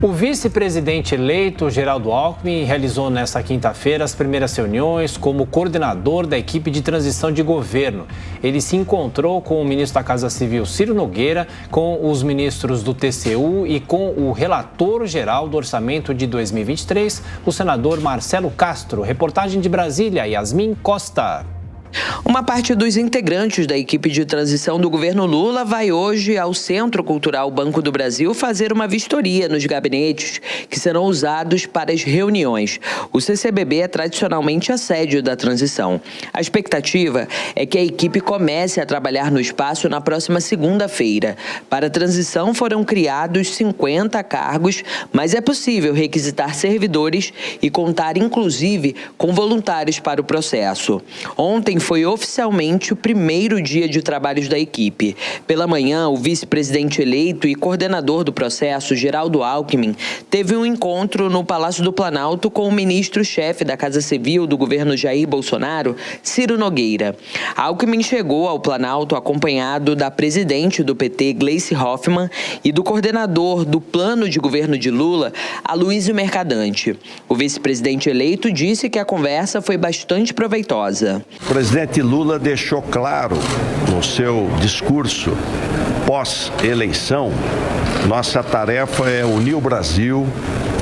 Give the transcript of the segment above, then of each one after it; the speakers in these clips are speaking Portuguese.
O vice-presidente eleito, Geraldo Alckmin, realizou nesta quinta-feira as primeiras reuniões como coordenador da equipe de transição de governo. Ele se encontrou com o ministro da Casa Civil, Ciro Nogueira, com os ministros do TCU e com o relator-geral do orçamento de 2023, o senador Marcelo Castro. Reportagem de Brasília, Yasmin Costa. Uma parte dos integrantes da equipe de transição do governo Lula vai hoje ao Centro Cultural Banco do Brasil fazer uma vistoria nos gabinetes que serão usados para as reuniões. O CCBB é tradicionalmente a sede da transição. A expectativa é que a equipe comece a trabalhar no espaço na próxima segunda-feira. Para a transição foram criados 50 cargos, mas é possível requisitar servidores e contar inclusive com voluntários para o processo. Ontem foi oficialmente o primeiro dia de trabalhos da equipe. Pela manhã, o vice-presidente eleito e coordenador do processo, Geraldo Alckmin, teve um encontro no Palácio do Planalto com o ministro-chefe da Casa Civil do governo Jair Bolsonaro, Ciro Nogueira. Alckmin chegou ao Planalto acompanhado da presidente do PT, Gleice Hoffmann, e do coordenador do plano de governo de Lula, Aloysio Mercadante. O vice-presidente eleito disse que a conversa foi bastante proveitosa. O presidente Lula deixou claro no seu discurso pós-eleição, nossa tarefa é unir o Brasil,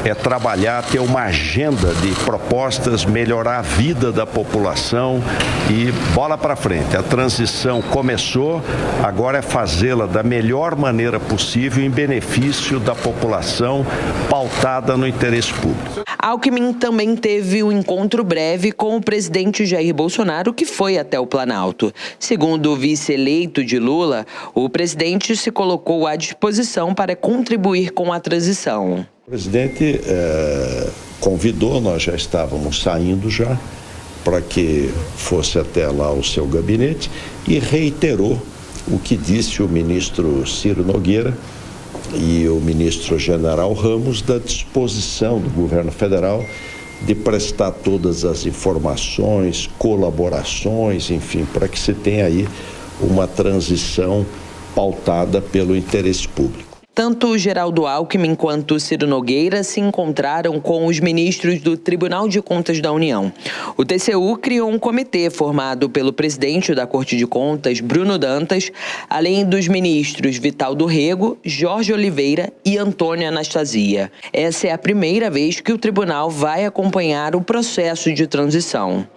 é trabalhar, ter uma agenda de propostas, melhorar a vida da população e bola para frente. A transição começou, agora é fazê-la da melhor maneira possível em benefício da população, pautada no interesse público. Alckmin também teve um encontro breve com o presidente Jair Bolsonaro, que foi até o Planalto. Segundo o vice-eleito de Lula, o presidente se colocou à disposição para contribuir com a transição. O presidente convidou, nós já estávamos saindo já, para que fosse até lá o seu gabinete e reiterou o que disse o ministro Ciro Nogueira e o ministro General Ramos da disposição do governo federal de prestar todas as informações, colaborações, enfim, para que se tenha aí uma transição pautada pelo interesse público. Tanto Geraldo Alckmin quanto Ciro Nogueira se encontraram com os ministros do Tribunal de Contas da União. O TCU criou um comitê formado pelo presidente da Corte de Contas, Bruno Dantas, além dos ministros Vital do Rego, Jorge Oliveira e Antônio Anastasia. Essa é a primeira vez que o tribunal vai acompanhar o processo de transição.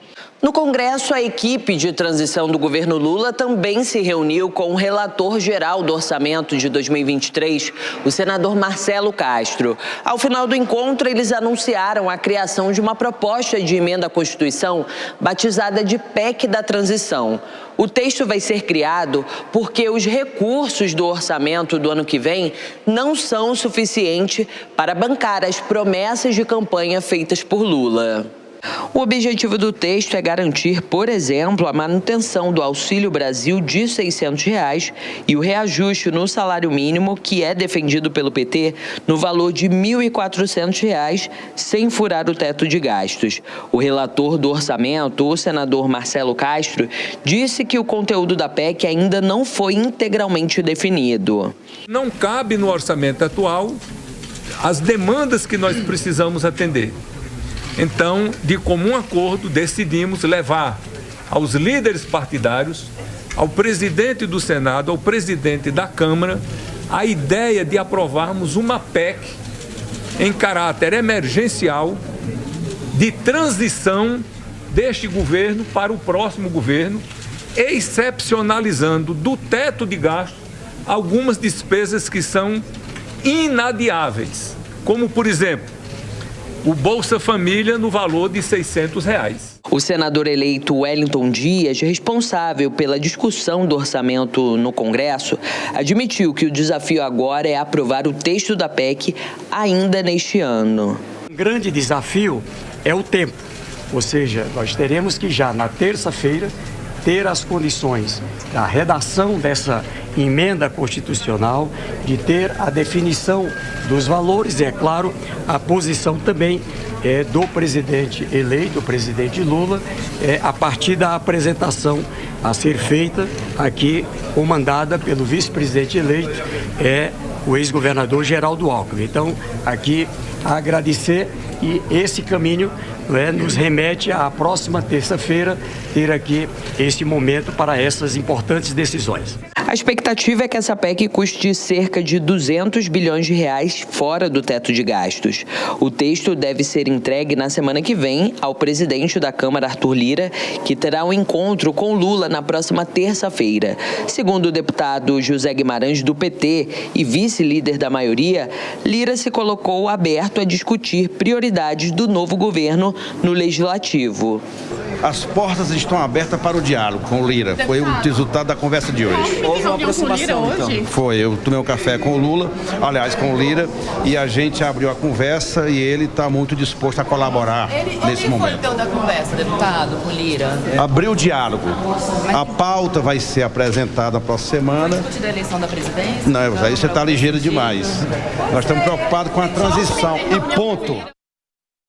No Congresso, a equipe de transição do governo Lula também se reuniu com o relator-geral do orçamento de 2023, o senador Marcelo Castro. Ao final do encontro, eles anunciaram a criação de uma proposta de emenda à Constituição batizada de PEC da Transição. O texto vai ser criado porque os recursos do orçamento do ano que vem não são suficientes para bancar as promessas de campanha feitas por Lula. O objetivo do texto é garantir, por exemplo, a manutenção do Auxílio Brasil de R$ 600 e o reajuste no salário mínimo, que é defendido pelo PT, no valor de R$ 1.400, sem furar o teto de gastos. O relator do orçamento, o senador Marcelo Castro, disse que o conteúdo da PEC ainda não foi integralmente definido. Não cabe no orçamento atual as demandas que nós precisamos atender. Então, de comum acordo, decidimos levar aos líderes partidários, ao presidente do Senado, ao presidente da Câmara, a ideia de aprovarmos uma PEC em caráter emergencial de transição deste governo para o próximo governo, excepcionalizando do teto de gasto algumas despesas que são inadiáveis, como, por exemplo, o Bolsa Família no valor de R$ 600. O senador eleito Wellington Dias, responsável pela discussão do orçamento no Congresso, admitiu que o desafio agora é aprovar o texto da PEC ainda neste ano. Um grande desafio é o tempo, ou seja, nós teremos que já na terça-feira ter as condições da redação dessa emenda constitucional, de ter a definição dos valores e, é claro, a posição também do presidente eleito, o presidente Lula, a partir da apresentação a ser feita aqui, comandada pelo vice-presidente eleito, o ex-governador Geraldo Alckmin. Então, aqui agradecer, e esse caminho nos remete à próxima terça-feira ter aqui esse momento para essas importantes decisões. A expectativa é que essa PEC custe cerca de 200 bilhões de reais fora do teto de gastos. O texto deve ser entregue na semana que vem ao presidente da Câmara, Arthur Lira, que terá um encontro com Lula na próxima terça-feira. Segundo o deputado José Guimarães, do PT, e vice-líder da maioria, Lira se colocou aberto a discutir prioridades do novo governo no Legislativo. As portas estão abertas para o diálogo com o Lira. Foi o resultado da conversa de hoje. Houve uma aproximação, então. Foi, eu tomei um café com o Lula, aliás, com o Lira, e a gente abriu a conversa e ele está muito disposto a colaborar nesse momento. Onde foi o da conversa, deputado, com o Lira? Abriu o diálogo. A pauta vai ser apresentada na próxima semana. Vai discutir da eleição da presidência? Não, aí você está ligeiro demais. Nós estamos preocupados com a transição. E ponto.